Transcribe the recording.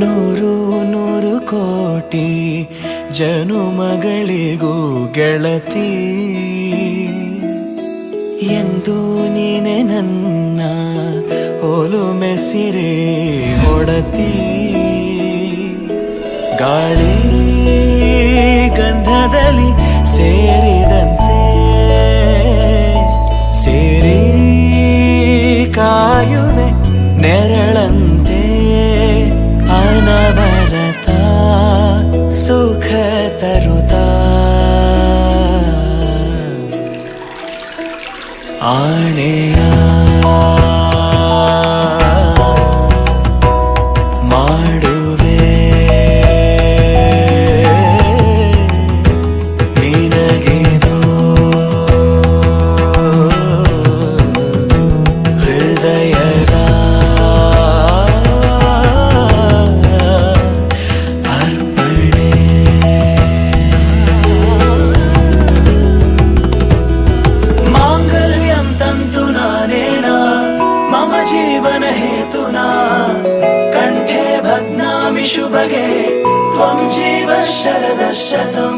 ನೂರು ನೂರು ಕೋಟಿ ಜನುಮಗಳಿಗೂ ಗೆಳತಿ ಎಂದು ನೀನೆ ನನ್ನ ಒಲುಮೆಸಿರೆ ಹೊಡತಿ ಗಾಳಿ ಗಂಧದಲ್ಲಿ ಸೇರಿದಂತೆ ಸೇರಿ ಕಾಯುವೆ ನೆರಳಂತೆ ಅನವರತ ಸುಖ ತರುತ್ತಾ ಆಣೆಯ ಮಾಡುವೆ ನಿನಗೆದೋ ಹೃದಯದ ಅರ್ಪಣೆ ಮಾಂಗಲ್ಯಂ ತಂತು ನಾನೇನಾ ಮಮ ಜೀವನ ಹೇತುನಾ ಕಂಠೆ ಭಗ್ನಾಮಿ ಶುಭಗೆ ತ್ವಂ ಜೀವ ಶರದಃ ಶತಂ